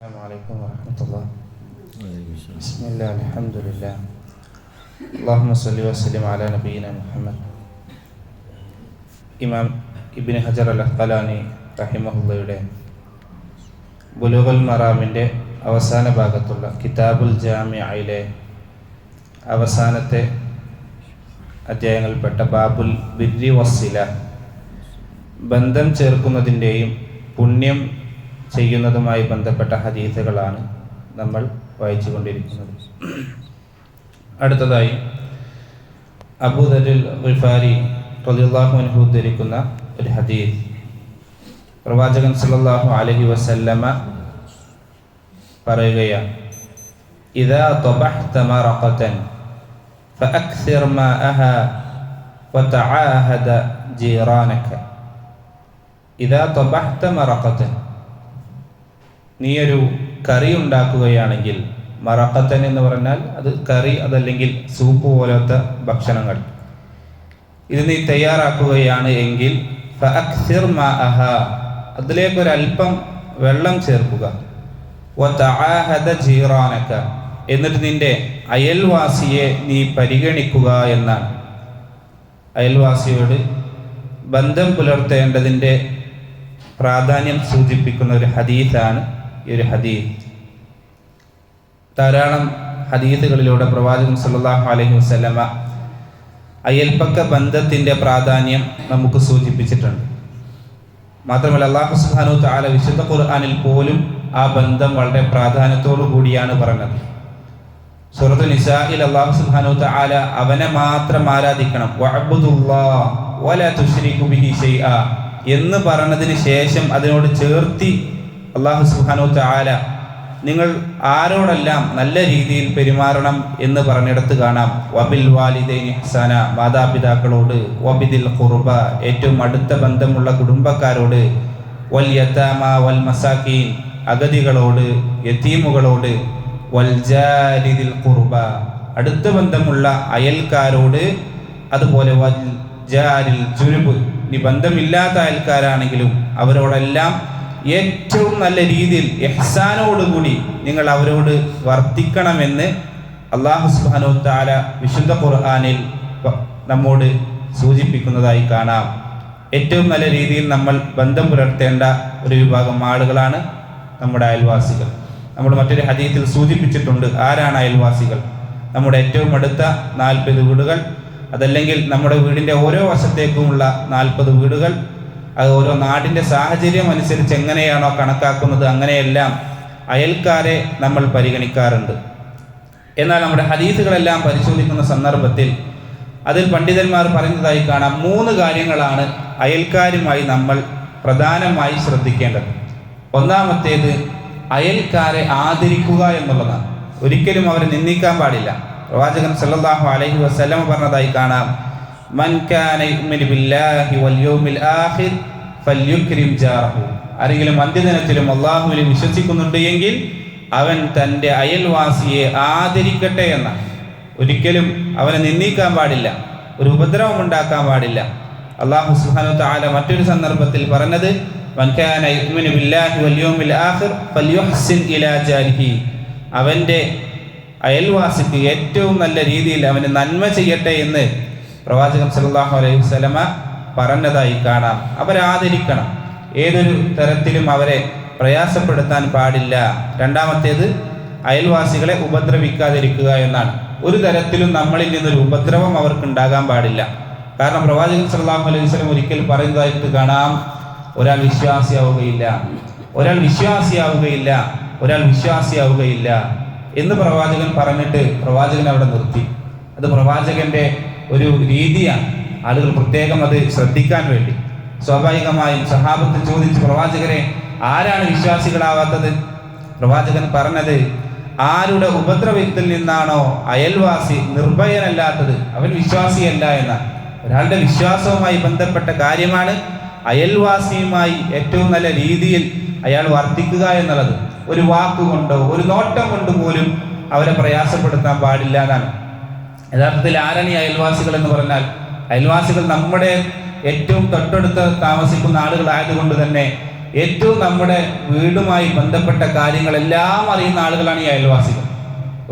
Assalamualaikum warahmatullahi wabarakatuh. Bismillah, alhamdulillah. Allahumma salli wa sallim ala nabiyyina Muhammad. ഇമാം ഇബ്നു ഹജർ അൽ-അസ്ഖലാനി റഹിമഹുള്ളയുടെ ബുലൂഗുൽ മറാമിൻ്റെ അവസാന ഭാഗത്തുള്ള കിതാബുൽ ജാമിഅയിലെ അവസാനത്തെ അധ്യായങ്ങളിൽപ്പെട്ട ബാബുൽ ബിർരി വസ്സില, ബന്ധം ചേർക്കുന്നതിൻ്റെയും പുണ്യം ചെയ്യുന്നതുമായി ബന്ധപ്പെട്ട ഹദീസുകളാണ് നമ്മൾ വായിച്ചു കൊണ്ടിരിക്കുന്നത്. അടുത്തതായി അബൂ ദർറിൽ ഗിഫാരി റളിയല്ലാഹു അൻഹു ഉദ്ധരിക്കുന്ന ഒരു ഹദീസ്, പ്രവാചകൻ സല്ലല്ലാഹു അലൈഹി വസല്ലമ പറയുകയാണ്: ഇദാ തബഹ്ത മറഖതൻ ഫഅക്സിർ മാഅഹാ വതആഹദ ജീറാനക. ഇദാ തബഹ്ത മറഖതൻ, നീയൊരു കറി ഉണ്ടാക്കുകയാണെങ്കിൽ, മറഖത്തൻ എന്ന് പറഞ്ഞാൽ അത് കറി, അതല്ലെങ്കിൽ സൂപ്പ് പോലത്തെ ഭക്ഷണങ്ങൾ, ഇത് നീ തയ്യാറാക്കുകയാണ് എങ്കിൽ ഫഅക്സിർ മാഅഹാ, അതിലേക്കൊരൽപ്പം വെള്ളം ചേർക്കുക. വതആഹദ ജീറാനക, എന്നിട്ട് നിന്റെ അയൽവാസിയെ നീ പരിഗണിക്കുക എന്നാണ്. അയൽവാസിയോട് ബന്ധം പുലർത്തേണ്ടതിൻ്റെ പ്രാധാന്യം സൂചിപ്പിക്കുന്ന ഒരു ഹദീസാണ് ഈ ഒരു ഹദീസ്. ധാരാളം ഹദീസുകളിലൂടെ പ്രവാചകൻ സല്ലല്ലാഹു അലൈഹി വസല്ലമ അയൽപക്ക ബന്ധത്തിൻ്റെ പ്രാധാന്യം നമുക്ക് സൂചിപ്പിച്ചിട്ടുണ്ട്. മാത്രമല്ല അല്ലാഹു സുബ്ഹാനഹു തആല വിശുദ്ധ ഖുർആനിൽ പോലും ആ ബന്ധം വളരെ പ്രാധാന്യത്തോടു കൂടിയാണ് പറഞ്ഞത്. സൂറത്തുൽ നിസാഇൽ അല്ലാഹു സുബ്ഹാനഹു തആല അവനെ മാത്രം ആരാധിക്കണം, വഅബ്ദുല്ലാഹ വലാ തുശ്രികു ബിഹി ശൈആ എന്ന് പറഞ്ഞതിന് ശേഷം അതിനോട് ചേർത്തി അല്ലാഹു സുബ്ഹാനഹു തആല നിങ്ങൾ ആരോടെല്ലാം നല്ല രീതിയിൽ പെരുമാറണം എന്ന് പറഞ്ഞിടത്ത് കാണാം. വബിൽ വാലിദൈനി ഇഹ്സാന, മാതാപിതാക്കളോട്, വബിദിൽ ഖുർബ, ഏറ്റവും അടുത്ത ബന്ധമുള്ള കുടുംബക്കാരോട്, വൽ യതാമ വൽ മസാകീൻ, അഗതികളോട്, യതീമുകളോട്, വൽ ജാരിദിൽ ഖുർബ, അടുത്ത ബന്ധമുള്ള അയൽക്കാരോട്, അതുപോലെ വൽ ജാരിൽ ജുനുബ്, ഇനി ബന്ധമില്ലാത്ത അയൽക്കാരാണെങ്കിലും അവരോടെല്ലാം ഏറ്റവും നല്ല രീതിയിൽ ഇഹ്സാനോടുകൂടി നിങ്ങൾ അവരോട് വർത്തിക്കണമെന്ന് അല്ലാഹു സുബ്ഹാനഹു തആല വിശുദ്ധ ഖുർആനിൽ നമ്മോട് സൂചിപ്പിക്കുന്നതായി കാണാം. ഏറ്റവും നല്ല രീതിയിൽ നമ്മൾ ബന്ധം പുലർത്തേണ്ട ഒരു വിഭാഗം ആളുകളാണ് നമ്മുടെ അയൽവാസികൾ. നമ്മൾ മറ്റൊരു ഹദീസിൽ സൂചിപ്പിച്ചിട്ടുണ്ട് ആരാണ് അയൽവാസികൾ. നമ്മുടെ ഏറ്റവും അടുത്ത 40 വീടുകൾ, അതല്ലെങ്കിൽ നമ്മുടെ വീടിൻ്റെ ഓരോ വശത്തേക്കുമുള്ള 40 വീടുകൾ, അത് ഓരോ നാടിൻ്റെ സാഹചര്യം അനുസരിച്ച് എങ്ങനെയാണോ കണക്കാക്കുന്നത് അങ്ങനെയെല്ലാം അയൽക്കാരെ നമ്മൾ പരിഗണിക്കാറുണ്ട്. എന്നാൽ നമ്മുടെ ഹദീസുകളെല്ലാം പരിശോധിക്കുന്ന സന്ദർഭത്തിൽ അതിൽ പണ്ഡിതന്മാർ പറയുന്നതായി കാണാം 3 കാര്യങ്ങളാണ് അയൽക്കാരുമായി നമ്മൾ പ്രധാനമായി ശ്രദ്ധിക്കേണ്ടത്. ഒന്നാമത്തേത് അയൽക്കാരെ ആദരിക്കുക എന്നുള്ളതാണ്. ഒരിക്കലും അവരെ നിന്ദിക്കാൻ പാടില്ല. പ്രവാചകൻ സല്ലല്ലാഹു അലൈഹി വസല്ലം പറഞ്ഞതായി കാണാം: മൻ കാന യുഅ്മിനു ബില്ലാഹി വൽ യൗമിൽ ആഖിർ ഫൽയുക്രിം ജാറഹു. ആരെങ്കിലും അന്ത്യദിനത്തിലും അല്ലാഹുവിലും വിശ്വസിക്കുന്നുണ്ട് എങ്കിൽ അവൻ തൻ്റെ അയൽവാസിയെ ആദരിക്കട്ടെ എന്നാണ്. ഒരിക്കലും അവനെ നിന്ദിക്കാൻ പാടില്ല, ഒരു ഉപദ്രവം ഉണ്ടാക്കാൻ പാടില്ല. അല്ലാഹു സുബ്ഹാനഹു തആല മറ്റൊരു സന്ദർഭത്തിൽ പറഞ്ഞത്: മൻ കാന യുഅ്മിനു ബില്ലാഹി വൽ യൗമിൽ ആഖിർ ഫൽയുഹ്സിൻ ഇലാ ജാരിഹി. അവൻ്റെ അയൽവാസിക്ക് ഏറ്റവും നല്ല രീതിയിൽ അവന് നന്മ ചെയ്യട്ടെ എന്ന് പ്രവാചകൻ സല്ലല്ലാഹു അലൈഹി വസല്ലമ പറഞ്ഞതായി കാണാം. അവരെ ആദരിക്കണം, ഏതൊരു തരത്തിലും അവരെ പ്രയാസപ്പെടുത്താൻ പാടില്ല. രണ്ടാമത്തേത് അയൽവാസികളെ ഉപദ്രവിക്കാതിരിക്കുക എന്നാണ്. ഒരു തരത്തിലും നമ്മളിൽ നിന്നൊരു ഉപദ്രവം അവർക്ക് ഉണ്ടാകാൻ പാടില്ല. കാരണം പ്രവാചകൻ സല്ലല്ലാഹു അലൈഹി വസല്ലം ഒരിക്കൽ പറയുന്നതായിട്ട് കാണാം: ഒരാൾ വിശ്വാസിയാവുകയില്ല എന്ന് പ്രവാചകൻ പറഞ്ഞിട്ട് പ്രവാചകൻ അവിടെ നിർത്തി. അത് പ്രവാചകന്റെ ഒരു രീതിയാണ്, ആളുകൾ പ്രത്യേകം അത് ശ്രദ്ധിക്കാൻ വേണ്ടി. സ്വാഭാവികമായും സഹാബത്ത് ചോദിച്ചു: പ്രവാചകരെ, ആരാണ് വിശ്വാസികളാവാത്തത്? പ്രവാചകൻ പറഞ്ഞത്: ആരുടെ ഉപദ്രവത്തിൽ നിന്നാണോ അയൽവാസി നിർഭയനല്ലാത്തത് അവൻ വിശ്വാസിയല്ല എന്നാണ്. ഒരാളുടെ വിശ്വാസവുമായി ബന്ധപ്പെട്ട കാര്യമാണ് അയൽവാസിയുമായി ഏറ്റവും നല്ല രീതിയിൽ അയാൾ വർത്തിക്കുക എന്നുള്ളത്. ഒരു വാക്കുകൊണ്ടോ ഒരു നോട്ടം കൊണ്ട് പോലും അവരെ പ്രയാസപ്പെടുത്താൻ പാടില്ല എന്നാണ്. യഥാർത്ഥത്തിൽ ആരാണ് ഈ അയൽവാസികൾ എന്ന് പറഞ്ഞാൽ, അയൽവാസികൾ നമ്മുടെ ഏറ്റവും തൊട്ടടുത്ത് താമസിക്കുന്ന ആളുകളായതുകൊണ്ട് തന്നെ ഏറ്റവും നമ്മുടെ വീടുമായി ബന്ധപ്പെട്ട കാര്യങ്ങളെല്ലാം അറിയുന്ന ആളുകളാണ് ഈ അയൽവാസികൾ.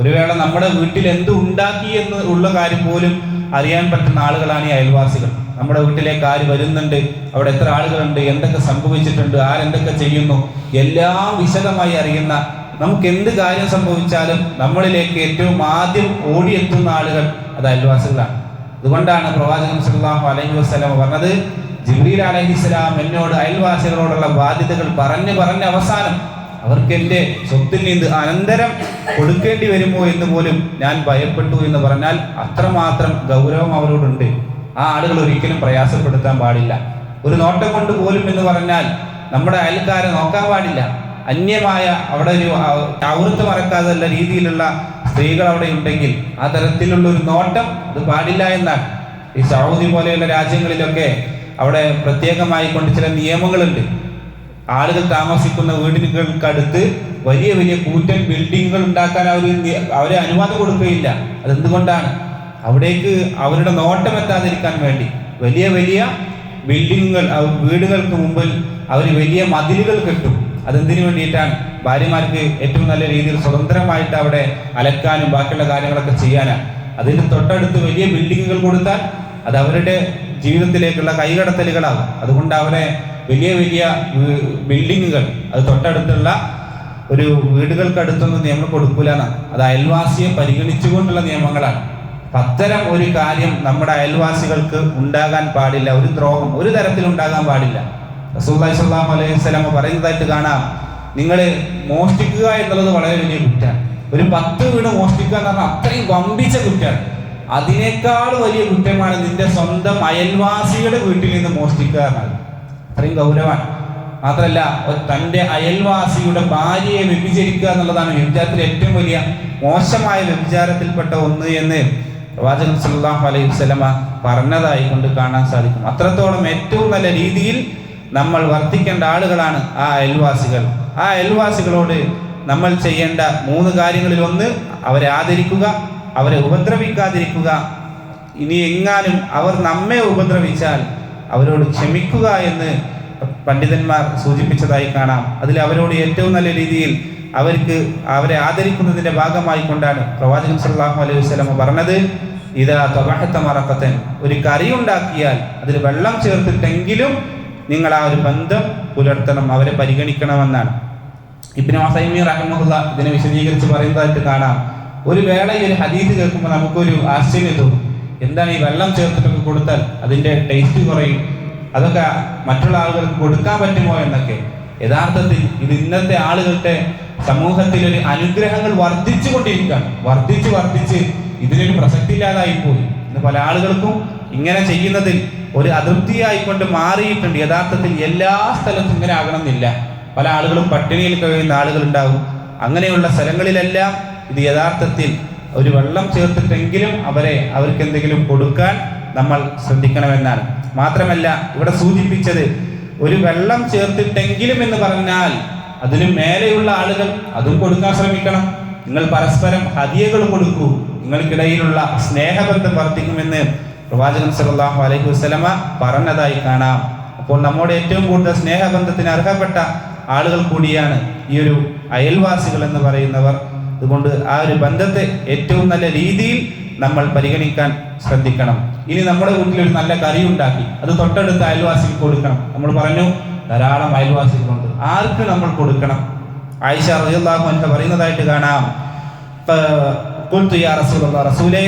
ഒരു വേള നമ്മുടെ വീട്ടിൽ എന്ത് ഉണ്ടാക്കി എന്ന് ഉള്ള കാര്യം പോലും അറിയാൻ പറ്റുന്ന ആളുകളാണ് ഈ അയൽവാസികൾ. നമ്മുടെ വീട്ടിലേക്ക് ആര് വരുന്നുണ്ട്, അവിടെ എത്ര ആളുകളുണ്ട്, എന്തൊക്കെ സംഭവിച്ചിട്ടുണ്ട്, ആരെന്തൊക്കെ ചെയ്യുന്നു, എല്ലാം വിശദമായി അറിയുന്ന, നമുക്ക് എന്ത് കാര്യം സംഭവിച്ചാലും നമ്മളിലേക്ക് ഏറ്റവും ആദ്യം ഓടിയെത്തുന്ന ആളുകൾ അത് അയൽവാസികളാണ്. അതുകൊണ്ടാണ് പ്രവാചകൻ സല്ലല്ലാഹു അലൈഹി വസല്ലം പറഞ്ഞത്, ജിബ്രീൽ അലൈഹിസ്സലാം എന്നോട് അയൽവാസികളോടുള്ള ബാധ്യതകൾ പറഞ്ഞ് അവസാനം അവർക്ക് എൻ്റെ സ്വത്തിൽ നിന്ന് അനന്തരം കൊടുക്കേണ്ടി വരുമോ എന്ന് പോലും ഞാൻ ഭയപ്പെട്ടു എന്ന് പറഞ്ഞാൽ അത്രമാത്രം ഗൗരവം അവരോടുണ്ട്. ആ ആളുകൾ ഒരിക്കലും പ്രയാസപ്പെടുത്താൻ പാടില്ല. ഒരു നോട്ടം കൊണ്ട് പോലും എന്ന് പറഞ്ഞാൽ നമ്മുടെ അയൽക്കാരെ നോക്കാൻ പാടില്ല. അന്യമായ അവിടെ ഒരു ഔറത്ത് മറക്കാതുള്ള രീതിയിലുള്ള സ്ത്രീകൾ അവിടെ ഉണ്ടെങ്കിൽ ആ തരത്തിലുള്ള ഒരു നോട്ടം അത് പാടില്ല എന്നാണ്. ഈ സൗദി പോലെയുള്ള രാജ്യങ്ങളിലൊക്കെ അവിടെ പ്രത്യേകമായി കൊണ്ട് ചില നിയമങ്ങളുണ്ട്. ആളുകൾ താമസിക്കുന്ന വീടുകൾക്കടുത്ത് വലിയ വലിയ കൂറ്റൻ ബിൽഡിങ്ങുകൾ ഉണ്ടാക്കാൻ അവരെ അനുവാദം കൊടുക്കുകയില്ല. അതെന്തുകൊണ്ടാണ്? അവിടേക്ക് അവരുടെ നോട്ടം എത്താതിരിക്കാൻ വേണ്ടി വലിയ വലിയ ബിൽഡിങ്ങുകൾ, വീടുകൾക്ക് മുമ്പിൽ അവർ വലിയ മതിലുകൾ കെട്ടും. അതെന്തിനു വേണ്ടിയിട്ടാണ്? ഭാര്യമാർക്ക് ഏറ്റവും നല്ല രീതിയിൽ സ്വതന്ത്രമായിട്ട് അവിടെ അലക്കാനും ബാക്കിയുള്ള കാര്യങ്ങളൊക്കെ ചെയ്യാനാണ്. അതിന് തൊട്ടടുത്ത് വലിയ ബിൽഡിങ്ങുകൾ കൊടുത്താൽ അത് അവരുടെ ജീവിതത്തിലേക്കുള്ള കൈകടത്തലുകളാകും. അതുകൊണ്ട് അവരെ വലിയ വലിയ ബിൽഡിങ്ങുകൾ അത് തൊട്ടടുത്തുള്ള ഒരു വീടുകൾക്കടുത്തൊന്നും നിയമം കൊടുക്കൂല എന്നാണ്. അത് അയൽവാസിയെ പരിഗണിച്ചുകൊണ്ടുള്ള നിയമങ്ങളാണ്. അത്തരം ഒരു കാര്യം നമ്മുടെ അയൽവാസികൾക്ക് ഉണ്ടാകാൻ പാടില്ല. ഒരു ദ്രോഹം ഒരു തരത്തിൽ ഉണ്ടാകാൻ പാടില്ല. റസൂലുള്ളാഹി സ്വല്ലല്ലാഹു അലൈഹി വസല്ലം പറയുന്നതായിട്ട് കാണാം, നിങ്ങൾ മോഷ്ടിക്കുക എന്നുള്ളത് വളരെ വലിയ കുറ്റമാണ്. ഒരു 10 വീട് മോഷ്ടിക്കുക എന്ന് പറഞ്ഞാൽ അത്രയും വമ്പിച്ച കുറ്റമാണ്. അതിനേക്കാൾ വലിയ കുറ്റമാണ് നിന്റെ സ്വന്തം അയൽവാസിയുടെ വീട്ടിൽ നിന്ന് മോഷ്ടിക്കുക എന്നത്. അത്രയും ഗൗരവമാണ്. മാത്രമല്ല, തൻ്റെ അയൽവാസിയുടെ ഭാര്യയെ വ്യഭിചരിക്കുക എന്നുള്ളതാണ് വ്യഭിചാരത്തിൽ ഏറ്റവും വലിയ മോശമായ വ്യഭിചാരത്തിൽപ്പെട്ട ഒന്ന് എന്ന് പ്രവാചകൻ സല്ലല്ലാഹു അലൈഹി വസല്ലമ പറഞ്ഞതായി കൊണ്ട് കാണാൻ സാധിക്കും. അത്രത്തോളം ഏറ്റവും നല്ല രീതിയിൽ നമ്മൾ വർത്തിക്കേണ്ട ആളുകളാണ് ആ അയൽവാസികൾ. ആ അയൽവാസികളോട് നമ്മൾ ചെയ്യേണ്ട 3 കാര്യങ്ങളിൽ ഒന്ന്, അവരെ ആദരിക്കുക, അവരെ ഉപദ്രവിക്കാതിരിക്കുക. ഇനി എങ്ങാനും അവർ നമ്മെ ഉപദ്രവിച്ചാൽ അവരോട് ക്ഷമിക്കുക എന്ന് പണ്ഡിതന്മാർ സൂചിപ്പിച്ചതായി കാണാം. അതിൽ അവരോട് ഏറ്റവും നല്ല രീതിയിൽ അവരെ ആദരിക്കുന്നതിൻ്റെ ഭാഗമായി കൊണ്ടാണ് പ്രവാചകൻ സല്ലല്ലാഹു അലൈഹി വസല്ലം പറഞ്ഞത്, ഇദാ തബഹത മറഖതൻ, ഒരു കറി ഉണ്ടാക്കിയാൽ അതിൽ വെള്ളം ചേർത്തിട്ടെങ്കിലും നിങ്ങൾ ആ ഒരു ബന്ധം പുലർത്തണം, അവരെ പരിഗണിക്കണമെന്നാണ്. ഇബ്നു ഉസൈമീൻ റഹിമഹുല്ലാ ഇതിനെ വിശദീകരിച്ച് പറയുന്നതായിട്ട് കാണാം. ഒരു വേള ഈ ഒരു ഹദീസ് കേൾക്കുമ്പോൾ നമുക്കൊരു ആശ്ചര്യം തോന്നും. എന്താണ് ഈ വെള്ളം ചേർത്തിട്ടൊക്കെ കൊടുത്താൽ അതിൻ്റെ ടേസ്റ്റ് കുറയും, അതൊക്കെ മറ്റുള്ള ആളുകൾക്ക് കൊടുക്കാൻ പറ്റുമോ എന്നൊക്കെ. യഥാർത്ഥത്തിൽ ഇത് ഇന്നത്തെ ആളുകളുടെ സമൂഹത്തിൽ ഒരു അനുഗ്രഹങ്ങൾ വർദ്ധിച്ചു കൊണ്ടിരിക്കുകയാണ്. വർദ്ധിച്ച് ഇതിനൊരു പ്രസക്തി ഇല്ലാതായി പോയി. ഇന്ന് പല ആളുകൾക്കും ഇങ്ങനെ ചെയ്യുന്നതിൽ ഒരു അതൃപ്തിയായിക്കൊണ്ട് മാറിയിട്ടുണ്ട്. യഥാർത്ഥത്തിൽ എല്ലാ സ്ഥലത്തും ഇങ്ങനെ ആകണമെന്നില്ല. പല ആളുകളും പട്ടിണിയിൽ കഴിയുന്ന ആളുകളുണ്ടാകും. അങ്ങനെയുള്ള സ്ഥലങ്ങളിലെല്ലാം ഇത് യഥാർത്ഥത്തിൽ ഒരു വെള്ളം ചേർത്തിട്ടെങ്കിലും അവർക്ക് എന്തെങ്കിലും കൊടുക്കാൻ നമ്മൾ ശ്രദ്ധിക്കണമെന്നാണ്. മാത്രമല്ല, ഇവിടെ സൂചിപ്പിച്ചത് ഒരു വെള്ളം ചേർത്തിട്ടെങ്കിലും എന്ന് പറഞ്ഞാൽ അതിനു മേലെയുള്ള ആളുകൾ അതും കൊടുക്കാൻ ശ്രമിക്കണം. നിങ്ങൾ പരസ്പരം ഹദിയകൾ കൊടുക്കൂ, നിങ്ങൾക്കിടയിലുള്ള സ്നേഹബന്ധം വർദ്ധിക്കുമെന്ന് പ്രവാചകൻ സല്ലല്ലാഹു അലൈഹി വസല്ലമ പറഞ്ഞതായി കാണാം. അപ്പോൾ നമ്മുടെ ഏറ്റവും കൂടുതൽ സ്നേഹബന്ധത്തിന് അർഹപ്പെട്ട ആളുകൾ കൂടിയാണ് ഈ ഒരു അയൽവാസികൾ എന്ന് പറയുന്നവർ. അതുകൊണ്ട് ആ ഒരു ബന്ധത്തെ ഏറ്റവും നല്ല രീതിയിൽ നമ്മൾ പരിഗണിക്കാൻ ശ്രദ്ധിക്കണം. ഇനി നമ്മുടെ വീട്ടിലൊരു നല്ല കറി ഉണ്ടാക്കി അത് തൊട്ടടുത്ത അയൽവാസിക്ക് കൊടുക്കണം. നമ്മൾ പറഞ്ഞു ധാരാളം അയൽവാസികളുണ്ട്, ആർക്ക് നമ്മൾ കൊടുക്കണം? ആയിഷ റളിയല്ലാഹു അൻഹ പറയുന്നതായിട്ട് കാണാം, ഖുൽതു യാ റസൂലല്ലാഹ്, റസൂലേ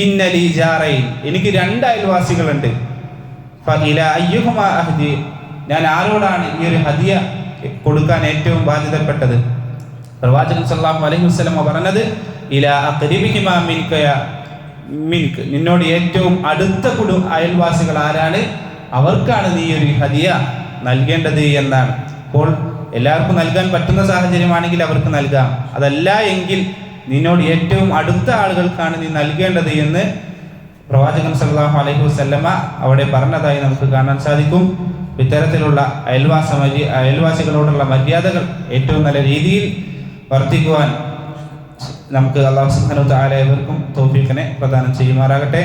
ഇന്ന ലീ ജാറൈൻ, എനിക്ക് 2 അയൽവാസികളുണ്ട്. ഫഇലാ അയ്യുഹുമാ അഹ്ദി, ഞാൻ ആരോടാണ് ഈ ഒരു ഹദിയ കൊടുക്കാൻ ഏറ്റവും ബാധ്യതപ്പെട്ടത്? പ്രവാചകൻ സല്ലല്ലാഹു അലൈഹി വസല്ലം പറഞ്ഞത്, ഇലാ അഖ്രിബിഹിമാ മിൻക, നിന്നോട് ഏറ്റവും അടുത്ത അയൽവാസികൾ ആരാണ് അവർക്കാണ് നീ ഒരു ഹദിയ നൽകേണ്ടത് എന്നാണ്. അപ്പോൾ എല്ലാവർക്കും നൽകാൻ പറ്റുന്ന സാഹചര്യമാണെങ്കിൽ അവർക്ക് നൽകാം, അതല്ല എങ്കിൽ നിന്നോട് ഏറ്റവും അടുത്ത ആളുകൾക്കാണ് നീ നൽകേണ്ടത് എന്ന് പ്രവാചകൻ സല്ലല്ലാഹു അലൈഹി വസല്ലമ അവിടെ പറഞ്ഞതായി നമുക്ക് കാണാൻ സാധിക്കും. ഇത്തരത്തിലുള്ള അയൽവാസികളോടുള്ള മര്യാദകൾ ഏറ്റവും നല്ല രീതിയിൽ വർദ്ധിക്കുവാൻ നമുക്ക് അല്ലാഹു സുബ്ഹാനഹു വ തആല ഏവർക്കും തൗഫീഖിനെ പ്രദാനം ചെയ്യുമാറാകട്ടെ.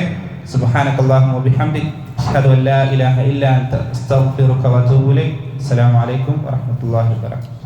സുബ്ഹാനകല്ലാഹുമ്മ വബിഹംദിക അഷ്ഹദു അൻ ലാ ഇലാഹ ഇല്ലാ അൻത അസ്തഗ്ഫിറുക വഅതൂബു ഇലൈക്. അസ്സലാമു അലൈക്കും വറഹ്മത്തുള്ളാഹി വബറകാതുഹു.